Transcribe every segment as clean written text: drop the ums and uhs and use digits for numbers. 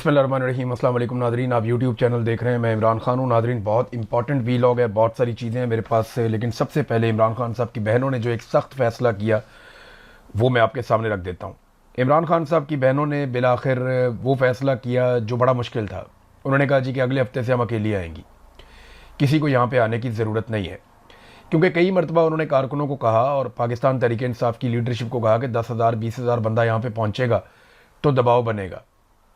बिस्मिल्लाहिर्रहमानिर्रहीम। अस्सलाम वालेकुम नादरीन, आप यूट्यूब चैनल देख रहे हैं। मैं इमरान खान हूँ। नादरीन, बहुत इंपॉर्टेंट वीलॉग है, बहुत सारी चीज़ें हैं मेरे पास से, लेकिन सबसे पहले इमरान खान साहब की बहनों ने जो एक सख्त फ़ैसला किया वो मैं आपके सामने रख देता हूँ। इमरान खान साहब की बहनों ने बिलाखिर वो फ़ैसला किया जो बड़ा मुश्किल था। उन्होंने कहा जी कि अगले हफ्ते से हम अकेली आएंगी, किसी को यहाँ पर आने की ज़रूरत नहीं है। क्योंकि कई मरतबा उन्होंने कारकुनों को कहा और पाकिस्तान तहरीक इंसाफ की लीडरशिप को कहा कि 10,000 20,000 बंदा यहाँ पे पहुँचेगा तो दबाव बनेगा,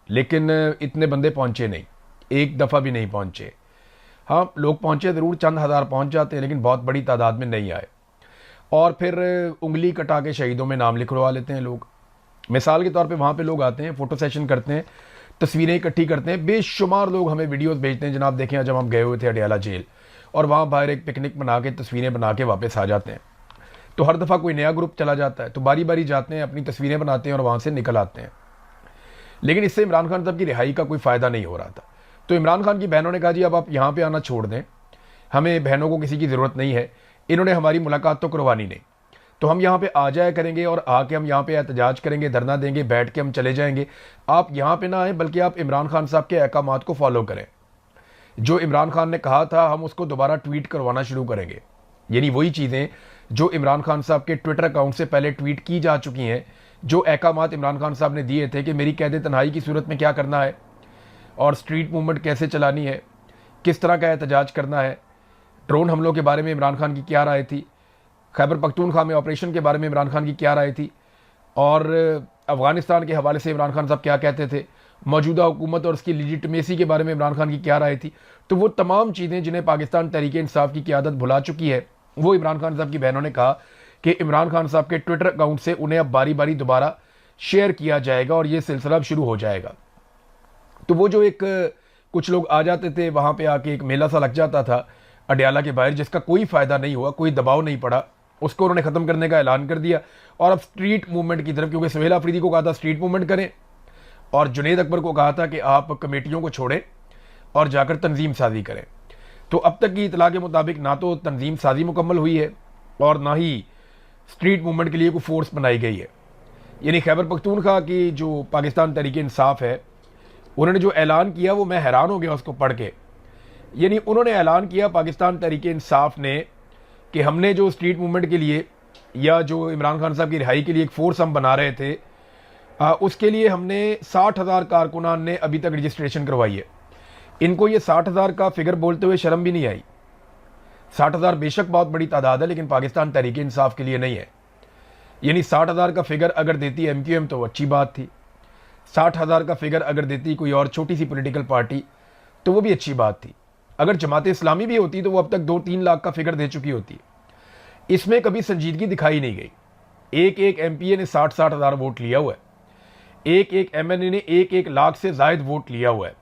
लेकिन इतने बंदे पहुँचे नहीं, एक दफ़ा भी नहीं पहुँचे। हाँ, लोग पहुँचे ज़रूर, चंद हज़ार पहुँच जाते हैं, लेकिन बहुत बड़ी तादाद में नहीं आए। और फिर उंगली कटा के शहीदों में नाम लिखवा लेते हैं लोग। मिसाल के तौर पे वहाँ पे लोग आते हैं, फ़ोटो सेशन करते हैं, तस्वीरें इकट्ठी करते हैं। बेशुमार लोग हमें वीडियोस भेजते हैं, जनाब देखें जब हम गए हुए थे अडियाला जेल, और वहाँ बाहर एक पिकनिक बना के तस्वीरें बना के वापस आ जाते हैं। तो हर दफ़ा कोई नया ग्रुप चला जाता है, तो बारी बारी जाते हैं, अपनी तस्वीरें बनाते हैं और वहाँ से निकल आते हैं। लेकिन इससे इमरान खान साहब की रिहाई का कोई फ़ायदा नहीं हो रहा था। तो इमरान खान की बहनों ने कहा जी अब आप यहाँ पे आना छोड़ दें, हमें बहनों को किसी की ज़रूरत नहीं है, इन्होंने हमारी मुलाकात तो करवानी नहीं, तो हम यहाँ पे आ जाया करेंगे और आके हम यहाँ पे एहतजाज करेंगे, धरना देंगे, बैठ के हम चले जाएंगे। आप यहाँ पे ना आएँ, बल्कि आप इमरान खान साहब के अहकामात को फॉलो करें। जो इमरान खान ने कहा था हम उसको दोबारा ट्वीट करवाना शुरू करेंगे, यानी वही चीज़ें जो इमरान खान साहब के ट्विटर अकाउंट से पहले ट्वीट की जा चुकी हैं, जो अहकामात इमरान खान साहब ने दिए थे कि मेरी कैद तन्हाई की सूरत में क्या करना है, और स्ट्रीट मूवमेंट कैसे चलानी है, किस तरह का एहतजाज करना है, ड्रोन हमलों के बारे में इमरान खान की क्या राय थी, खैबर पख्तूनख्वा में ऑपरेशन के बारे में इमरान खान की क्या राय थी, और अफ़गानिस्तान के हवाले से इमरान खान साहब क्या कहते थे, मौजूदा हुकूमत और उसकी लिजिटमेसी के बारे में इमरान खान की क्या राय थी। तो वो तमाम चीज़ें जिन्हें पाकिस्तान तहरीक इंसाफ की क़यादत भुला चुकी है, वो इमरान खान साहब की बहनों ने कहा कि इमरान खान साहब के ट्विटर अकाउंट से उन्हें अब बारी बारी दोबारा शेयर किया जाएगा और ये सिलसिला अब शुरू हो जाएगा। तो वो जो एक कुछ लोग आ जाते थे, वहाँ पे आके एक मेला सा लग जाता था अडियाला के बाहर, जिसका कोई फ़ायदा नहीं हुआ, कोई दबाव नहीं पड़ा, उसको उन्होंने ख़त्म करने का ऐलान कर दिया। और अब स्ट्रीट मूवमेंट की तरफ, क्योंकि सुहेल अफरीदी को कहा था स्ट्रीट मूवमेंट करें और जुनैद अकबर को कहा था कि आप कमेटियों को छोड़ें और जाकर तंजीम साजी करें। तो अब तक की इतला के मुताबिक ना तो तंजीम साजी मुकम्मल हुई है और ना ही स्ट्रीट मूवमेंट के लिए कोई फोर्स बनाई गई है। यानी खैबर पख्तूनख्वा की जो पाकिस्तान तहरीक इंसाफ है, उन्होंने जो ऐलान किया वो मैं हैरान हो गया उसको पढ़ के। यानी उन्होंने ऐलान किया पाकिस्तान तहरीक इंसाफ ने कि हमने जो स्ट्रीट मूवमेंट के लिए या जो इमरान खान साहब की रिहाई के लिए एक फ़ोर्स हम बना रहे थे, उसके लिए हमने 60,000 कारकुनान ने अभी तक रजिस्ट्रेशन करवाई है। इनको ये 60,000 का फिगर बोलते हुए शर्म भी नहीं आई। 60,000 बेशक बहुत बड़ी तादाद है, लेकिन पाकिस्तान तहरीक इंसाफ के लिए नहीं है। यानी 60,000 का फिगर अगर देती MQM तो अच्छी बात थी, 60,000 का फिगर अगर देती कोई और छोटी सी पॉलिटिकल पार्टी तो वो भी अच्छी बात थी। अगर जमात इस्लामी भी होती तो वो अब तक 2-3 लाख का फिगर दे चुकी होती। इसमें कभी संजीदगी दिखाई नहीं गई। एक एक MPA ने 60-60 हज़ार वोट लिया हुआ है, एक एक MNA ने 1-1 लाख से ज़ायद वोट लिया हुआ है।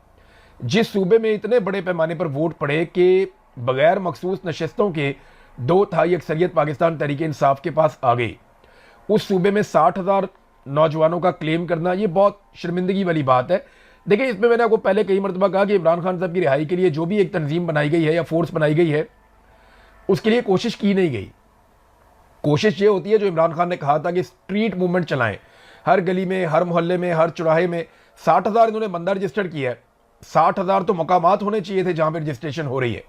जिस सूबे में इतने बड़े पैमाने पर वोट पड़े कि बगैर मखसूस नशस्तों के 2/3 अक्सरियत पाकिस्तान तहरीक इंसाफ के पास आ गई, उस सूबे में 60,000 नौजवानों का क्लेम करना ये बहुत शर्मिंदगी वाली बात है। देखिए, इसमें मैंने आपको पहले कई मरतबा कहा कि इमरान खान साहब की रिहाई के लिए जो भी एक तंजीम बनाई गई है या फोर्स बनाई गई है, उसके लिए कोशिश की नहीं गई। कोशिश ये होती है जो इमरान खान ने कहा था कि स्ट्रीट मूवमेंट चलाएं, हर गली में, हर मोहल्ले में, हर चौराहे में। 60,000 इन्होंने बंदा रजिस्टर्ड किया है, 60,000 तो मकामात होने चाहिए थे जहां पर रजिस्ट्रेशन हो रही है,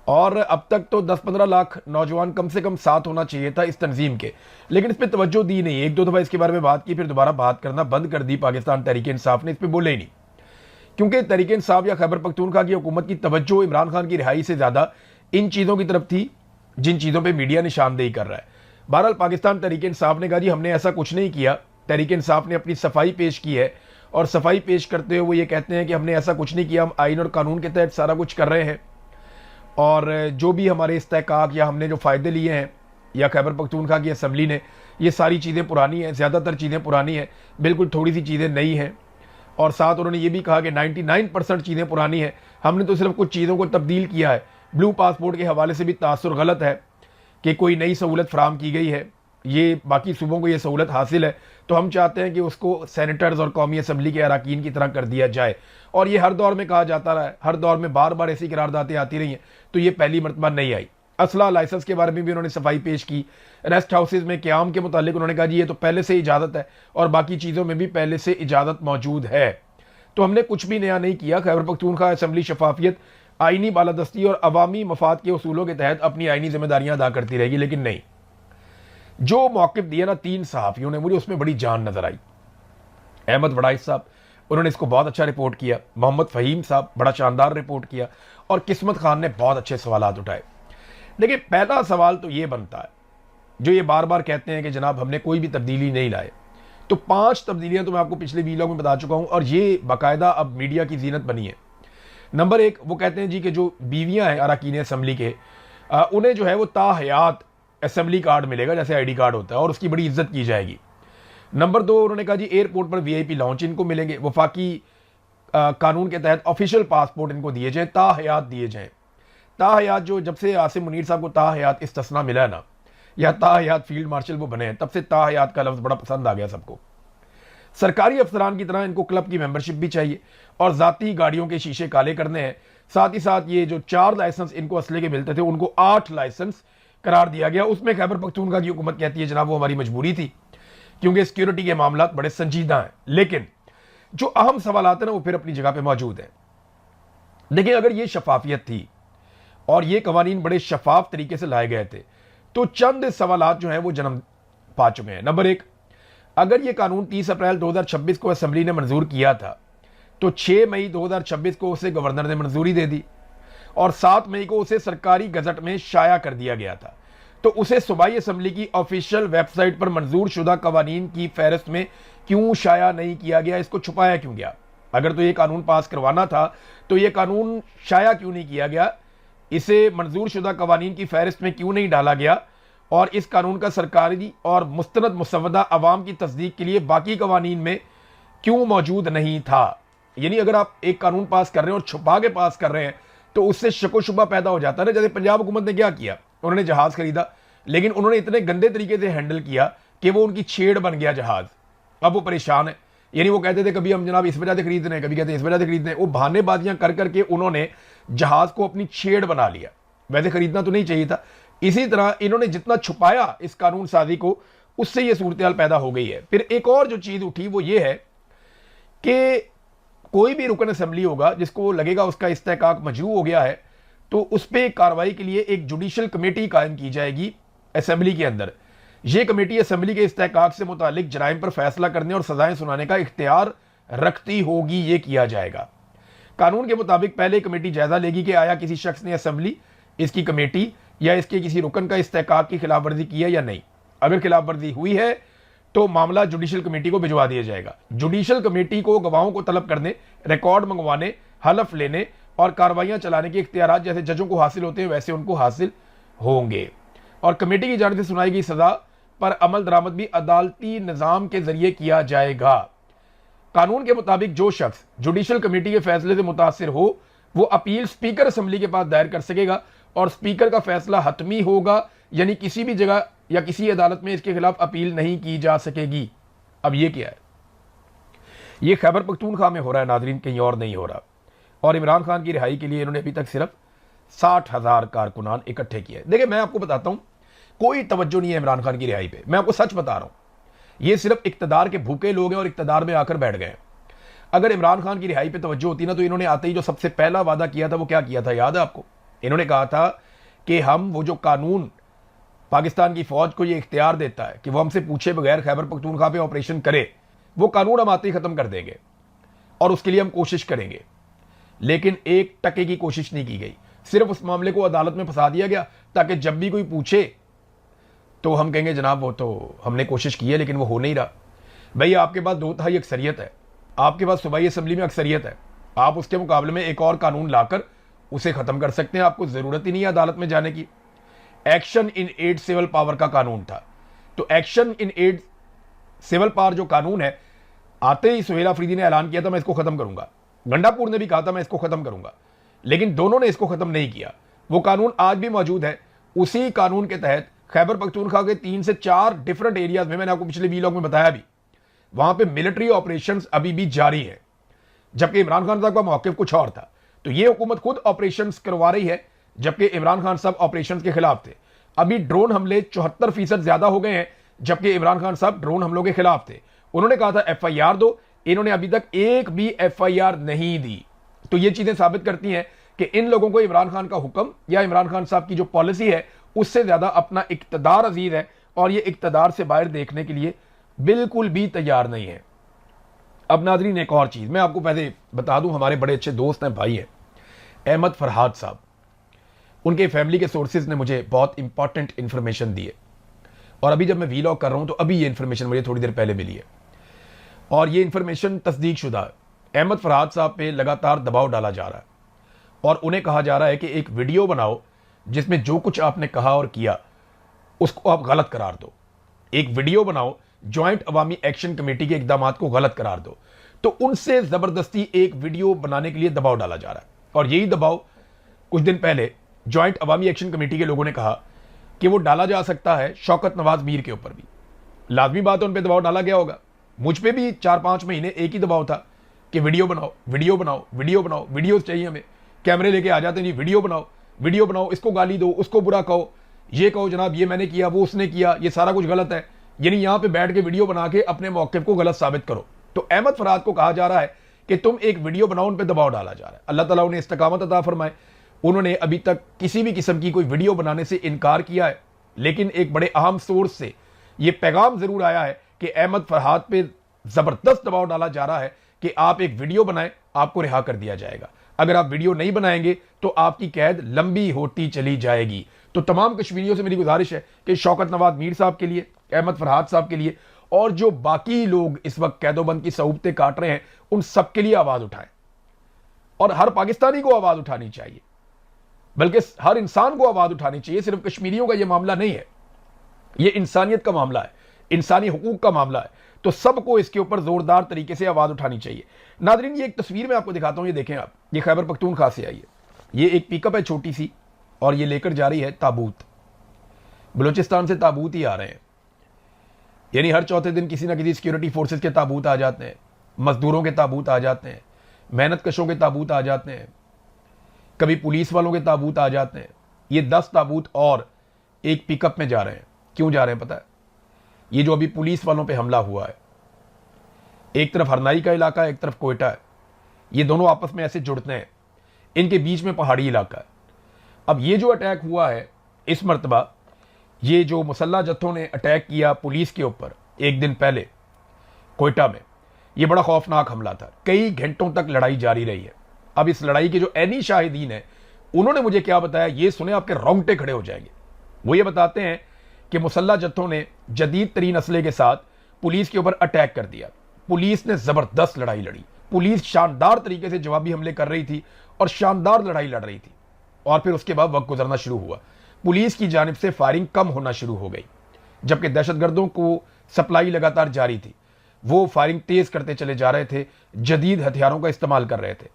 और अब तक तो 10-15 लाख नौजवान कम से कम साथ होना चाहिए था इस तंजीम के। लेकिन इस पर तवज्जो दी नहीं। 1-2 दफ़ा इसके बारे में बात की, फिर दोबारा बात करना बंद कर दी पाकिस्तान तहरीक इंसाफ ने, इस पर बोले ही नहीं। क्योंकि तहरीक इंसाफ या खैबर पख्तूनख्वा की हुकूमत की तवज्जो इमरान खान की रिहाई से ज़्यादा इन चीज़ों की तरफ थी जिन चीज़ों पर मीडिया निशानदेही कर रहा है। बहरहाल पाकिस्तान तहरीक इंसाफ ने कहा जी हमने ऐसा कुछ नहीं किया। तहरीक इंसाफ ने अपनी सफाई पेश की है, और सफाई पेश करते हुए वो ये कहते हैं कि हमने ऐसा कुछ नहीं किया, हम आइन और कानून के तहत सारा कुछ कर रहे हैं, और जो भी हमारे इस्तेहकाक या हमने जो फ़ायदे लिए हैं या खैबर पख्तूनख्वा की असम्बली ने, ये सारी चीज़ें पुरानी हैं, ज़्यादातर चीज़ें पुरानी हैं, बिल्कुल थोड़ी सी चीज़ें नई हैं। और साथ उन्होंने ये भी कहा कि 99% चीज़ें पुरानी हैं, हमने तो सिर्फ कुछ चीज़ों को तब्दील किया है। ब्लू पासपोर्ट के हवाले से भी तासुर गलत है कि कोई नई सहूलत फराम की गई है, ये बाकी सूबों को ये सहूलत हासिल है, तो हम चाहते हैं कि उसको सेनेटर्स और कौमी असम्बली के अरकान की तरह कर दिया जाए। और ये हर दौर में कहा जाता रहा है, हर दौर में बार बार ऐसी करारदादें आती रही हैं, तो ये पहली मरतबा नहीं आई। असला लाइसेंस के बारे में भी उन्होंने सफाई पेश की। रेस्ट हाउसेज में क़याम के मुतालिक उन्होंने कहा जी ये तो पहले से इजाज़त है, और बाकी चीज़ों में भी पहले से इजाज़त मौजूद है। तो हमने कुछ भी नया नहीं किया। खैबर पख्तूनख्वा असेंबली शफाफियत, आईनी बालादस्ती और अवामी मफाद के उसूलों के तहत अपनी आईनी जिम्मेदारियां अदा करती रहेगी। लेकिन नहीं, जो मौक़िफ़ दिया ना 3 सहाफ़ियों ने, मुझे उसमें बड़ी जान नजर आई। अहमद वड़ाइस साहब, उन्होंने इसको बहुत अच्छा रिपोर्ट किया। मोहम्मद फ़हीम साहब, बड़ा शानदार रिपोर्ट किया। और किस्मत खान ने बहुत अच्छे सवाल उठाए। देखिए, पहला सवाल तो ये बनता है, जो ये बार बार कहते हैं कि जनाब हमने कोई भी तब्दीली नहीं लाए, तो 5 तब्दीलियां तो मैं आपको पिछले वीलॉग में बता चुका हूं और ये बाकायदा अब मीडिया की जीनत बनी है। नंबर 1, वो कहते हैं जी कि जो बीवियां हैं अरकान असम्बली के, उन्हें जो है वो ताहयात असम्बली कार्ड मिलेगा, जैसे ID कार्ड होता है, और उसकी बड़ी इज्जत की जाएगी। नंबर 2, उन्होंने कहा जी एयरपोर्ट पर VIP लॉन्च इनको मिलेंगे, वफाकी कानून के तहत ऑफिशियल पासपोर्ट इनको दिए जाएं, ताहयात दिए जाएं। ताहयात, जो जब से आसिम मुनीर साहब को ताहयात इस्तिस्ना मिला है ना, या ताहयात फील्ड मार्शल वो बने हैं, तब से ताहयात का लफ्ज़ बड़ा पसंद आ गया सबको। सरकारी अफसरान की तरह इनको क्लब की मेंबरशिप भी चाहिए और ज़ाती गाड़ियों के शीशे काले करने हैं। साथ ही साथ ये जो 4 लाइसेंस इनको असले के मिलते थे, उनको 8 लाइसेंस करार दिया गया। उसमें खैबर पख्तूनख्वा की हुकूमत कहती है जनाब वो हमारी मजबूरी थी, क्योंकि सिक्योरिटी के मामला बड़े संजीदा हैं। लेकिन जो अहम सवाल आते हैं ना, वो फिर अपनी जगह पर मौजूद हैं। देखिए, अगर ये शफाफियत थी और ये कवानीन बड़े शफाफ तरीके से लाए गए थे, तो चंद सवालात जो हैं वो जन्म पा चुके हैं। नंबर 1, अगर ये कानून 30 अप्रैल 2026 को असेंबली ने मंजूर किया था, तो 6 मई 2026 को उसे गवर्नर ने मंजूरी दे दी और 7 मई को उसे सरकारी गजट में शाया कर दिया गया था। तो उसे सूबाई असेंबली की ऑफिशियल वेबसाइट पर मंजूर शुदा कवानीन की फहरिस्त में क्यों शाया नहीं किया गया? इसको छुपाया क्यों गया? अगर तो ये कानून पास करवाना था, तो ये कानून शाया क्यों नहीं किया गया? इसे मंजूर शुदा कवानीन की फहरिस्त में क्यों नहीं डाला गया? और इस कानून का सरकारी और मुस्तनद मुसवदा अवाम की तस्दीक के लिए बाकी कवानीन में क्यों मौजूद नहीं था? यानी अगर आप एक कानून पास कर रहे हैं और छुपा के पास कर रहे हैं, तो उससे शको शुबा पैदा हो जाता है ना। जैसे पंजाब हुकूमत ने क्या किया, उन्होंने जहाज खरीदा, लेकिन उन्होंने इतने गंदे तरीके से हैंडल किया कि वो उनकी छेड़ बन गया जहाज। अब वो परेशान है। यानी वो कहते थे कभी हम जनाब इस वजह से खरीद रहे हैं, कभी कहते हैं इस वजह से खरीद रहे हैं। वो बहानेबाजियां कर करके उन्होंने जहाज को अपनी छेड़ बना लिया। वैसे खरीदना तो नहीं चाहिए था। इसी तरह इन्होंने जितना छुपाया इस कानून साजी को, उससे ये सूरत पैदा हो गई है। फिर एक और जो चीज उठी वो ये है कि कोई भी रुकन असेंबली होगा जिसको लगेगा उसका इस्तेहकाक मजरू हो गया है, तो उस पर कार्रवाई के लिए एक जुडिशल कमेटी कायम की जाएगी असेंबली के अंदर। यह कमेटी असेंबली के इस्तेहकाक से मुतालिक जराइम पर फैसला करने और सजाएं सुनाने का इख्तियार रखती होगी। ये किया जाएगा। कानून के मुताबिक पहले कमेटी जायजा लेगी कि आया किसी शख्स ने असेंबली, इसकी कमेटी या इसके किसी रुकन का इस्तेहकाक की खिलाफ वर्जी की है या नहीं। अगर खिलाफ वर्जी हुई है तो मामला जुडिशल कमेटी को भिजवा दिया जाएगा। जुडिशल कमेटी को गवाहों को तलब करने, रिकॉर्ड मंगवाने, हलफ लेने और कार्रवाइयां चलाने के इख्तियारात जैसे जजों को हासिल होते हैं वैसे उनको हासिल होंगे। और कमेटी की जानिब से सुनाई गई सजा पर अमल दरामद भी अदालती निज़ाम के जरिए किया जाएगा। कानून के मुताबिक जो शख्स जुडिशल कमेटी के फैसले से मुतासिर हो, वो अपील स्पीकर असेंबली के पास दायर कर सकेगा और स्पीकर का फैसला हतमी होगा। यानी किसी भी जगह या किसी अदालत में इसके खिलाफ अपील नहीं की जा सकेगी। अब ये क्या है? ये खैबर पख्तूनख्वा में हो रहा है नाजरीन, कहीं और नहीं हो रहा। और इमरान खान की रिहाई के लिए इन्होंने अभी तक सिर्फ 60,000 कारकुनान इकट्ठे किए। देखिए, मैं आपको बताता हूं, कोई तवज्जो नहीं है इमरान खान की रिहाई पे। मैं आपको सच बता रहा हूं, ये सिर्फ इक्तदार के भूखे लोग हैं और इक्तदार में आकर बैठ गए। अगर इमरान खान की रिहाई पे तवज्जो होती ना, तो इन्होंने आते ही जो सबसे पहला वादा किया था वो क्या किया था, याद है आपको? इन्होंने कहा था कि हम वो जो कानून पाकिस्तान की फौज को ये इख्तियार देता है कि वो हमसे पूछे बगैर खैबर पख्तूनख्वा पे ऑपरेशन करे, वो कानून हम आते ही खत्म कर देंगे और उसके लिए हम कोशिश करेंगे। लेकिन 1% की कोशिश नहीं की गई। सिर्फ उस मामले को अदालत में फंसा दिया गया ताकि जब भी कोई पूछे तो हम कहेंगे जनाब वो तो हमने कोशिश की है लेकिन वो हो नहीं रहा। भैया, आपके पास 2/3 अक्सरियत है, आपके पास सूबाई असेंबली में अक्सरियत है। आप उसके मुकाबले में एक और कानून लाकर उसे खत्म कर सकते हैं। आपको जरूरत ही नहीं है अदालत में जाने की। Action in aid civil power का कानून था, तो action in aid civil power जो कानून है, आते ही सुहेल अफरीदी ने ऐलान किया था मैं इसको खत्म करूंगा। गंडापुर ने भी कहा था मैं इसको खत्म करूंगा, लेकिन दोनों ने इसको खत्म नहीं किया। वो कानून आज भी मौजूद है। उसी कानून के तहत खैबर पख्तूनख्वा के 3 से 4 डिफरेंट एरियाज में, मैंने आपको पिछले वीलॉग में बताया भी, वहां पे मिलिट्री ऑपरेशंस अभी भी जारी है, जबकि इमरान खान साहब का मौक़िफ़ कुछ और था। तो ये हुकूमत खुद ऑपरेशंस करवा रही है, जबकि इमरान खान साहब ऑपरेशंस के खिलाफ थे। अभी ड्रोन हमले 74% ज्यादा हो गए हैं, जबकि इमरान खान साहब ड्रोन हमलों के खिलाफ थे। उन्होंने कहा था FIR दो, इन्होंने अभी तक एक भी FIR नहीं दी। तो ये चीजें साबित करती हैं कि इन लोगों को इमरान खान का हुक्म या इमरान खान साहब की जो पॉलिसी है उससे ज्यादा अपना इक्तदार अजीज है, और ये इक्तदार से बाहर देखने के लिए बिल्कुल भी तैयार नहीं है। अब नाजरीन एक और चीज मैं आपको पहले बता दूं, हमारे बड़े अच्छे दोस्त हैं, भाई हैं, अहमद फरहाद साहब। उनके फैमिली के सोर्सेज ने मुझे बहुत इंपॉर्टेंट इंफॉर्मेशन दी है, और अभी जब मैं वीलॉग कर रहा हूं तो अभी ये इंफॉर्मेशन मुझे थोड़ी देर पहले मिली है, और ये इंफॉर्मेशन तस्दीक शुदा है। अहमद फरहाद साहब पे लगातार दबाव डाला जा रहा है, और उन्हें कहा जा रहा है कि एक वीडियो बनाओ जिसमें जो कुछ आपने कहा और किया उसको आप गलत करार दो। एक वीडियो बनाओ, ज्वाइंट अवामी एक्शन कमेटी के इकदामात को गलत करार दो। तो उनसे जबरदस्ती एक वीडियो बनाने के लिए दबाव डाला जा रहा है, और यही दबाव कुछ दिन पहले ज्वाइंट अवामी एक्शन कमेटी के लोगों ने कहा कि वो डाला जा सकता है शौकत नवाज मीर के ऊपर भी। लाजमी बात है उन पर दबाव डाला गया होगा। मुझ पे भी 4-5 महीने एक ही दबाव था कि वीडियो बनाओ, वीडियो बनाओ, वीडियो बनाओ, वीडियोस चाहिए हमें, कैमरे लेके आ जाते नहीं, वीडियो बनाओ, वीडियो बनाओ, इसको गाली दो, उसको बुरा कहो, ये कहो जनाब ये मैंने किया, वो उसने किया, ये सारा कुछ गलत है, यानी यहां पे बैठ के वीडियो बना के अपने मौक़िफ़ को गलत साबित करो। तो अहमद फरहाद को कहा जा रहा है कि तुम एक वीडियो बनाओ, उन पर दबाव डाला जा रहा है। अल्लाह ताला उन्हें इस्तकामत अता फरमाए। उन्होंने अभी तक किसी भी किस्म की कोई वीडियो बनाने से इनकार किया है, लेकिन एक बड़े अहम सोर्स से यह पैगाम जरूर आया है कि अहमद फरहाद पे जबरदस्त दबाव डाला जा रहा है कि आप एक वीडियो बनाएं, आपको रिहा कर दिया जाएगा। अगर आप वीडियो नहीं बनाएंगे तो आपकी कैद लंबी होती चली जाएगी। तो तमाम कश्मीरियों से मेरी गुजारिश है कि शौकत नवाज मीर साहब के लिए, अहमद फरहाद साहब के लिए, और जो बाकी लोग इस वक्त कैदोबंद की सऊबतें काट रहे हैं, उन सब के लिए आवाज उठाएं। और हर पाकिस्तानी को आवाज उठानी चाहिए, बल्कि हर इंसान को आवाज उठानी चाहिए। सिर्फ कश्मीरियों का यह मामला नहीं है, यह इंसानियत का मामला है, इंसानी हुकूक का मामला है। तो सबको इसके ऊपर जोरदार तरीके से आवाज उठानी चाहिए। नादरीन ये एक तस्वीर मैं आपको दिखाता हूं, ये देखें आप, ये खैबर पख्तूनख्वा से आई है। ये एक पिकअप है छोटी सी, और ये लेकर जा रही है ताबूत। बलूचिस्तान से ताबूत ही आ रहे हैं, यानी हर चौथे दिन किसी ना किसी सिक्योरिटी फोर्सेस के ताबूत आ जाते हैं, मजदूरों के ताबूत आ जाते हैं, मेहनत कशों के ताबूत आ जाते हैं, कभी पुलिस वालों के ताबूत आ जाते हैं। ये 10 ताबूत और एक पिकअप में जा रहे हैं। क्यों जा रहे हैं पता है? ये जो अभी पुलिस वालों पे हमला हुआ है, एक तरफ हरनाई का इलाका है, एक तरफ कोयटा है, ये दोनों आपस में ऐसे जुड़ते हैं, इनके बीच में पहाड़ी इलाका है। अब ये जो अटैक हुआ है इस मर्तबा, ये जो मुसल्ला जत्थों ने अटैक किया पुलिस के ऊपर एक दिन पहले कोयटा में, ये बड़ा खौफनाक हमला था। कई घंटों तक लड़ाई जारी रही है। अब इस लड़ाई के जो ऐनी शाहिदीन है, उन्होंने मुझे क्या बताया, ये सुने आपके रोंगटे खड़े हो जाएंगे। वो ये बताते हैं कि मुसल्ला जत्थों ने जदीद तरीन असले के साथ पुलिस के ऊपर अटैक कर दिया। पुलिस ने जबरदस्त लड़ाई लड़ी, पुलिस शानदार तरीके से जवाबी हमले कर रही थी और शानदार लड़ाई लड़ रही थी। और फिर उसके बाद वक्त गुजरना शुरू हुआ, पुलिस की जानिब से फायरिंग कम होना शुरू हो गई, जबकि दहशतगर्दों को सप्लाई लगातार जारी थी। वो फायरिंग तेज करते चले जा रहे थे, जदीद हथियारों का इस्तेमाल कर रहे थे।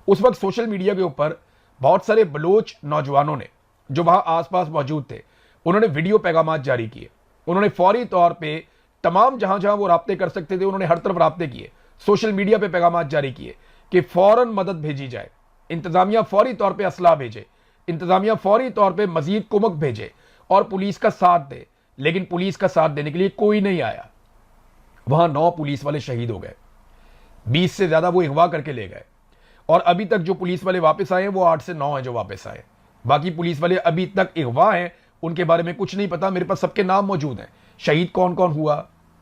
उस वक्त सोशल मीडिया के ऊपर बहुत सारे बलोच नौजवानों ने जो वहां आसपास मौजूद थे, उन्होंने वीडियो पैगाम जारी किए। उन्होंने फौरी तौर पे तमाम जहां जहां वो राब्ते कर सकते थे, उन्होंने हर तरफ राब्ते किए, सोशल मीडिया पे पैगाम जारी किए कि फौरन मदद भेजी जाए, इंतजामिया फौरी तौर पे असला भेजे, इंतजामिया फौरी तौर पे मजीद कुमक भेजे और पुलिस का साथ दे। लेकिन पुलिस का साथ देने के लिए कोई नहीं आया। वहां 9 पुलिस वाले शहीद हो गए, 20 से ज्यादा वो अगवा करके ले गए, और अभी तक जो पुलिस वाले वापस आए हैं वो 8 से 9 हैं जो वापस आए। बाकी पुलिस वाले अभी तक अगवा हैं, उनके बारे में कुछ नहीं पता। मेरे पास सबके नाम मौजूद हैं, शहीद कौन कौन हुआ,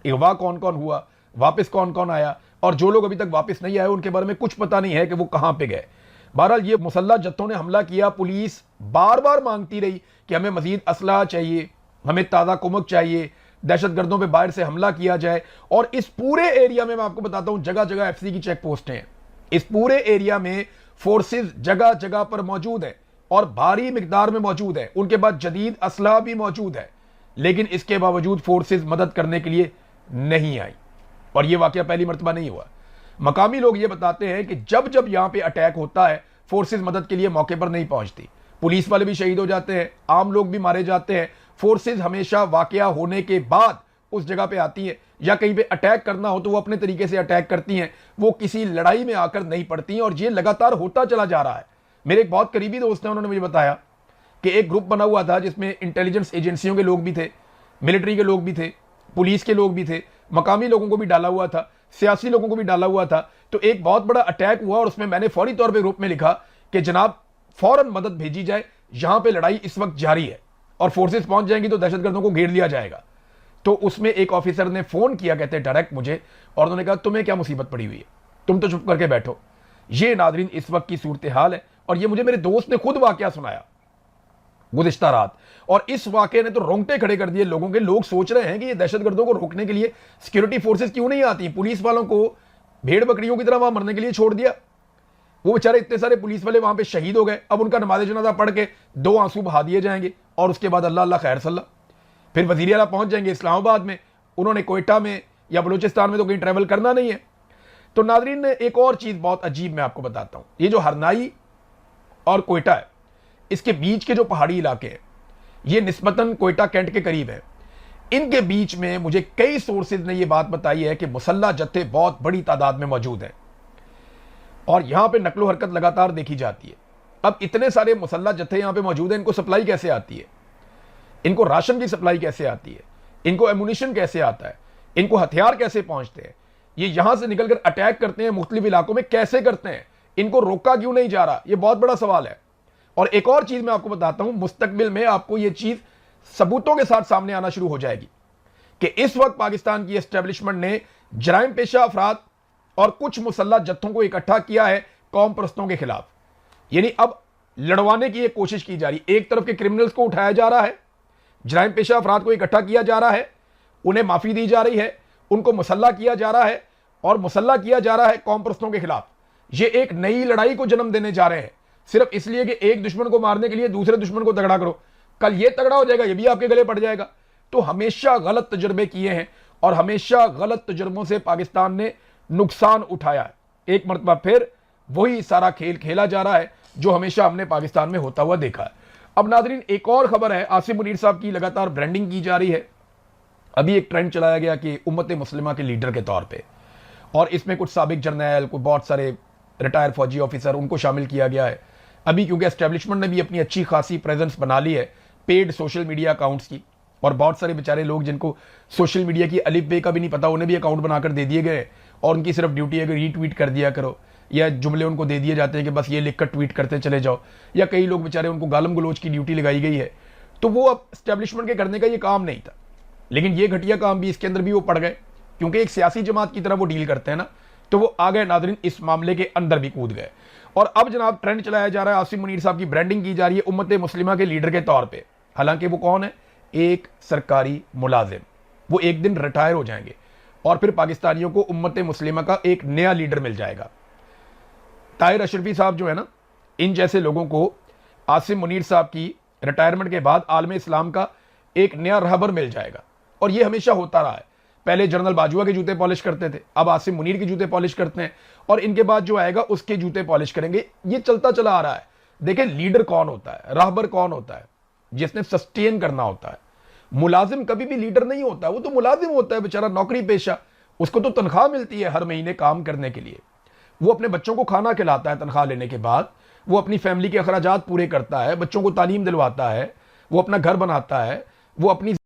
अगवा कौन कौन हुआ, वापस कौन कौन आया, और जो लोग अभी तक वापस नहीं आए उनके बारे में कुछ पता नहीं है कि वो कहां पे गए। बहरहाल ये मुसल्ला जत्थों ने हमला किया। पुलिस बार बार मांगती रही कि हमें मजीद असला चाहिए, हमें ताज़ा कुमक चाहिए, दहशतगर्दों पे बाहर से हमला किया जाए। और इस पूरे एरिया में मैं आपको बताता हूं, जगह जगह एफसी की चेक पोस्टें हैं। इस पूरे एरिया में फोर्सेस जगह जगह पर मौजूद है और भारी मिकदार में मौजूद है। उनके पास जदीद असला भी मौजूद है, लेकिन इसके बावजूद फोर्सेस मदद करने के लिए नहीं आई। और यह वाकया पहली मर्तबा नहीं हुआ। मकामी लोग ये बताते हैं कि जब जब यहां पे अटैक होता है, फोर्सेस मदद के लिए मौके पर नहीं पहुंचती, पुलिस वाले भी शहीद हो जाते हैं, आम लोग भी मारे जाते हैं। फोर्सेस हमेशा वाकया होने के बाद उस जगह पे आती हैं, या कहीं पे अटैक करना हो तो वो अपने तरीके से अटैक करती हैं, वो किसी लड़ाई में आकर नहीं पड़ती हैं। और ये लगातार होता चला जा रहा है। मेरे एक बहुत करीबी दोस्त हैं, उन्होंने मुझे बताया कि एक ग्रुप बना हुआ था जिसमें इंटेलिजेंस एजेंसियों के लोग भी थे, मिलिट्री के लोग भी थे, पुलिस के लोग भी थे, मकामी लोगों को भी डाला हुआ था। सियासी लोगों को भी डाला हुआ था। तो एक बहुत बड़ा अटैक हुआ और उसमें मैंने फौरी तौर पे ग्रुप में लिखा कि जनाब फौरन मदद भेजी जाए, यहां पे लड़ाई इस वक्त जारी है और फोर्सेस पहुंच जाएंगी तो दहशतगर्दों को घेर लिया जाएगा। तो उसमें एक ऑफिसर ने फोन किया, कहते हैं डायरेक्ट मुझे, और उन्होंने कहा तुम्हें क्या मुसीबत पड़ी हुई है, तुम तो चुप करके बैठो। ये नादरीन इस वक्त की सूरत हाल है और ये मुझे मेरे दोस्त ने खुद वाकया सुनाया गुज़िश्ता रात, और इस वाकये ने तो रोंगटे खड़े कर दिए लोगों के। लोग सोच रहे हैं कि ये दहशतगर्दों को रोकने के लिए सिक्योरिटी फोर्सेस क्यों नहीं आती, पुलिस वालों को भेड़ बकरियों की तरह वहां मरने के लिए छोड़ दिया। वो बेचारे इतने सारे पुलिस वाले वहां पे शहीद हो गए, अब उनका नमाज जनाजा पढ़ के 2 आंसू बहा दिए जाएंगे और उसके बाद अल्लाह अल्लाह खैर सल्ला, फिर वज़ीर आला पहुंच जाएंगे इस्लामाबाद में। उन्होंने कोयटा में या बलूचिस्तान में तो कहीं ट्रैवल करना नहीं है। तो नादरीन ने एक और चीज बहुत अजीब मैं आपको बताता हूं, ये जो हरनाई और कोयटा है, इसके बीच के जो पहाड़ी इलाके हैं, ये निस्बतन कोयटा कैंट के करीब है। इनके बीच में मुझे कई सोर्सेज ने यह बात बताई है कि मुसल्ला जत्थे बहुत बड़ी तादाद में मौजूद हैं और यहां पे नकलो हरकत लगातार देखी जाती है। अब इतने सारे मुसल्ला जत्थे यहां पे मौजूद हैं, इनको सप्लाई कैसे आती है, इनको राशन की सप्लाई कैसे आती है, इनको एमुनिशन कैसे आता है, इनको हथियार कैसे पहुंचते हैं, ये यहां से निकलकर अटैक करते हैं मुख्तलिफ इलाकों में कैसे करते हैं, इनको रोका क्यों नहीं जा रहा, यह बहुत बड़ा सवाल है। और एक और चीज मैं आपको बताता हूं, मुस्तकबिल में आपको यह चीज सबूतों के साथ सामने आना शुरू हो जाएगी कि इस वक्त पाकिस्तान की एस्टेब्लिशमेंट ने जराइम पेशा अफराद और कुछ मुसल्ला जत्थों को इकट्ठा किया है कौम परस्तों के खिलाफ। यानी अब लड़वाने की एक कोशिश की जा रही, एक तरफ के क्रिमिनल्स को उठाया जा रहा है, जराइम पेशा अफराद को इकट्ठा किया जा रहा है, उन्हें माफी दी जा रही है, उनको मुसल्ला किया जा रहा है और मुसल्ला किया जा रहा है कौम परस्तों के खिलाफ। ये एक नई लड़ाई को जन्म देने जा रहे हैं, सिर्फ इसलिए कि एक दुश्मन को मारने के लिए दूसरे दुश्मन को तगड़ा करो, कल ये तगड़ा हो जाएगा, ये भी आपके गले पड़ जाएगा। तो हमेशा गलत तजुर्बे किए हैं और हमेशा गलत तजुर्बों से पाकिस्तान ने नुकसान उठाया है। एक मरतबा फिर वही सारा खेल खेला जा रहा है जो हमेशा हमने पाकिस्तान में होता हुआ देखा है। अब नाजरीन एक और खबर है, आसिम मुनीर साहब की लगातार ब्रांडिंग की जा रही है। अभी एक ट्रेंड चलाया गया कि उम्मत मुस्लिमा के लीडर के तौर पे, और इसमें कुछ साबिक जर्नैल, कुछ बहुत सारे रिटायर फौजी ऑफिसर, उनको शामिल किया गया है। अभी क्योंकि एस्टेब्लिशमेंट ने भी अपनी अच्छी खासी प्रेजेंस बना ली है पेड सोशल मीडिया अकाउंट्स की, और बहुत सारे बेचारे लोग जिनको सोशल मीडिया की अलिफ बे का भी नहीं पता, उन्हें भी अकाउंट बनाकर दे दिए गए और उनकी सिर्फ ड्यूटी है कि रीट्वीट कर दिया करो, या जुमले उनको दे दिए जाते हैं कि बस ये लिखकर ट्वीट करते चले जाओ, या कई लोग बेचारे उनको गालम गलोच की ड्यूटी लगाई गई है। तो वो अब एस्टेब्लिशमेंट के करने का ये काम नहीं था, लेकिन ये घटिया काम भी इसके अंदर भी वो पड़ गए, क्योंकि एक सियासी जमात की तरह वो डील करते हैं ना, तो वो आ गए नादरीन, इस मामले के अंदर भी कूद गए। और अब जनाब ट्रेंड चलाया जा रहा है, आसिम मुनीर साहब की ब्रांडिंग की जा रही है उम्मत मुस्लिमा के लीडर के तौर पे। हालांकि वो कौन है, एक सरकारी मुलाजिम, वो एक दिन रिटायर हो जाएंगे और फिर पाकिस्तानियों को उम्मत मुस्लिमा का एक नया लीडर मिल जाएगा। ताहिर अशरफी साहब जो है ना, इन जैसे लोगों को आसिम मुनीर साहब की रिटायरमेंट के बाद आलम इस्लाम का एक नया रहबर मिल जाएगा। और ये हमेशा होता रहा है, पहले जनरल बाजुआ के जूते पॉलिश करते थे, अब आसिम मुनीर के जूते पॉलिश करते हैं, और इनके बाद जो आएगा उसके जूते पॉलिश करेंगे। ये चलता चला आ रहा है। देखें लीडर कौन होता है, राहबर कौन होता है, जिसने सस्टेन करना होता है। मुलाजिम कभी भी लीडर नहीं होता, वो तो मुलाजिम होता है बेचारा, नौकरी पेशा, उसको तो तनख्वाह मिलती है हर महीने काम करने के लिए, वो अपने बच्चों को खाना खिलाता है तनख्वाह लेने के बाद, वो अपनी फैमिली के अखराजात पूरे करता है, बच्चों को तालीम दिलवाता है, वो अपना घर बनाता है, वो अपनी